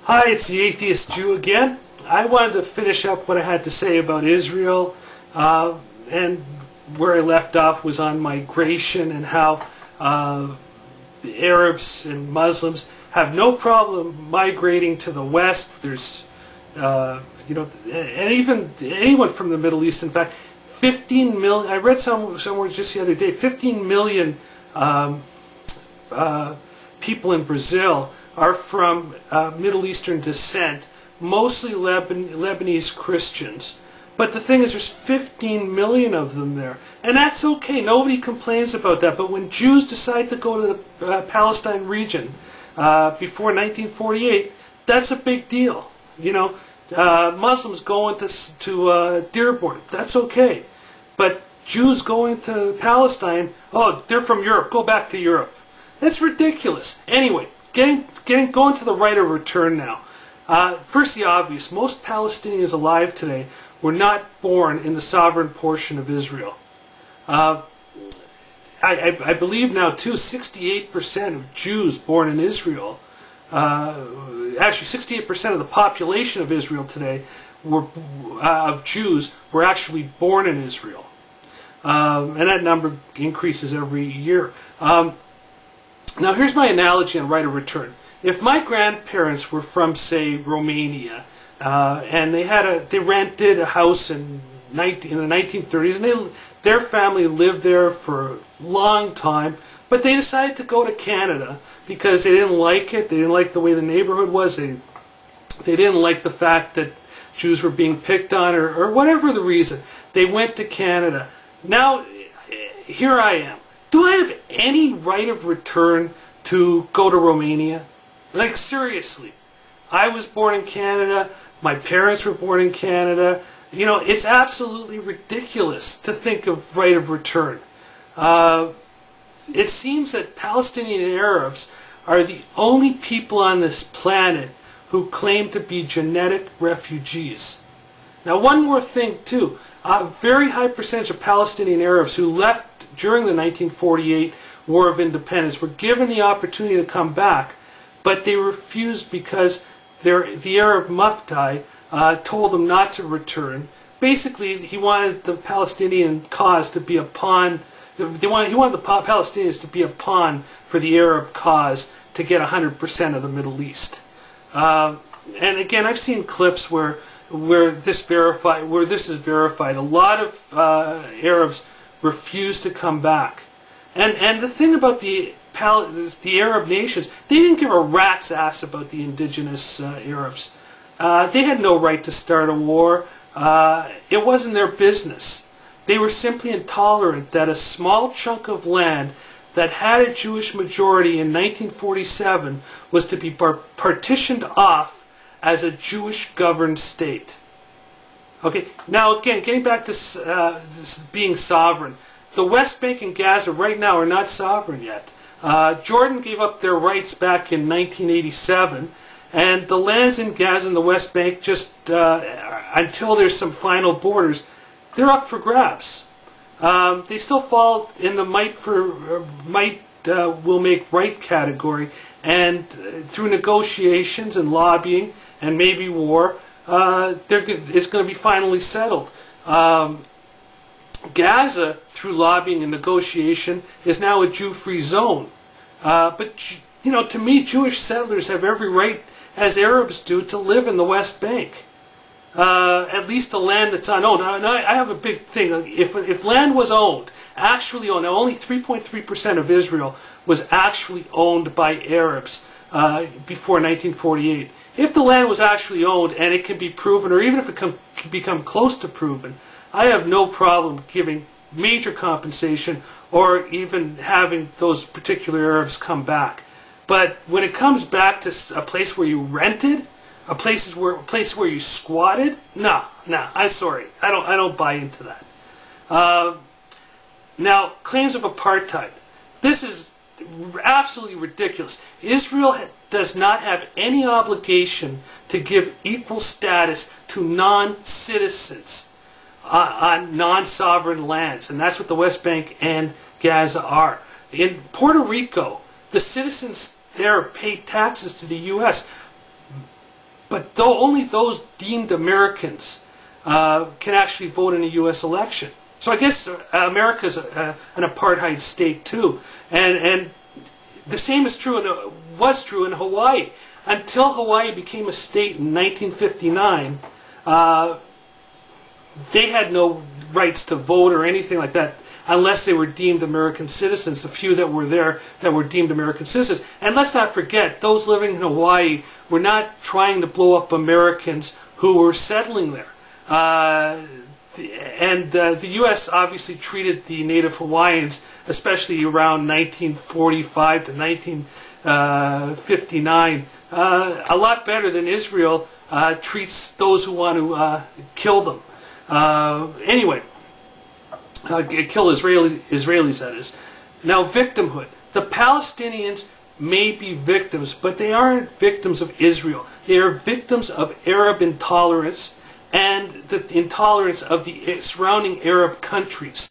Hi, it's the Atheist Jew again. I wanted to finish up what I had to say about Israel, and where I left off was on migration and how the Arabs and Muslims have no problem migrating to the West. There's, and even anyone from the Middle East. In fact, 15 million. I read somewhere just the other day. 15 million people in Brazil are from Middle Eastern descent, mostly Lebanese Christians. But the thing is, there's 15 million of them there. And that's okay. Nobody complains about that. But when Jews decide to go to the Palestine region before 1948, that's a big deal. Muslims going to Dearborn, that's okay. But Jews going to Palestine, oh, they're from Europe, go back to Europe. That's ridiculous. Anyway, going to the right of return now. First, the obvious. Most Palestinians alive today were not born in the sovereign portion of Israel. I believe now, too, 68% of Jews born in Israel, actually 68% of the population of Israel today of Jews were actually born in Israel. And that number increases every year. Now, here's my analogy on right of return. If my grandparents were from, say, Romania, and they rented a house in the 1930s, and their family lived there for a long time, but they decided to go to Canada because they didn't like it. They didn't like the way the neighborhood was. They didn't like the fact that Jews were being picked on, or whatever the reason. They went to Canada. Now, here I am. Do I have any right of return to go to Romania? Like, seriously. I was born in Canada. My parents were born in Canada. It's absolutely ridiculous to think of right of return. It seems that Palestinian Arabs are the only people on this planet who claim to be genetic refugees. Now, one more thing, too. A very high percentage of Palestinian Arabs who left during the 1948 War of Independence were given the opportunity to come back, but they refused because the Arab Mufti told them not to return. Basically, he wanted the Palestinian cause to be a pawn. He wanted the Palestinians to be a pawn for the Arab cause to get 100% of the Middle East. And again, I've seen clips where this is verified. A lot of Arabs refused to come back. And the thing about the Arab nations, they didn't give a rat's ass about the indigenous Arabs. They had no right to start a war. It wasn't their business. They were simply intolerant that a small chunk of land that had a Jewish majority in 1947 was to be partitioned off as a Jewish-governed state. Okay, now again, getting back to being sovereign. The West Bank and Gaza right now are not sovereign yet. Jordan gave up their rights back in 1987, and the lands in Gaza and the West Bank, just until there's some final borders, they're up for grabs. They still fall in the might will make right category, and through negotiations and lobbying and maybe war, it's going to be finally settled. Gaza, through lobbying and negotiation, is now a Jew-free zone. But to me, Jewish settlers have every right, as Arabs do, to live in the West Bank. At least the land that's unowned. Now, I have a big thing. If land was owned, actually owned, now only 3.3% of Israel was actually owned by Arabs before 1948. If the land was actually owned and it can be proven, or even if it can become close to proven, I have no problem giving major compensation or even having those particular Arabs come back. But when it comes back to a place where you rented, a place where you squatted, no, I'm sorry, I don't buy into that. Now, claims of apartheid. This is absolutely ridiculous. Israel does not have any obligation to give equal status to non-citizens on non-sovereign lands, and that's what the West Bank and Gaza are. In Puerto Rico, the citizens there pay taxes to the U.S. but though only those deemed Americans can actually vote in a U.S. election. So I guess America's an apartheid state too, and the same is true was true in Hawaii. Until Hawaii became a state in 1959, they had no rights to vote or anything like that unless they were deemed American citizens, the few that were there that were deemed American citizens. And let's not forget, those living in Hawaii were not trying to blow up Americans who were settling there. The U.S. obviously treated the native Hawaiians, especially around 1945 to 1959, a lot better than Israel treats those who want to kill them. Anyway, kill Israelis, that is. Now, victimhood. The Palestinians may be victims, but they aren't victims of Israel. They are victims of Arab intolerance and the intolerance of the surrounding Arab countries.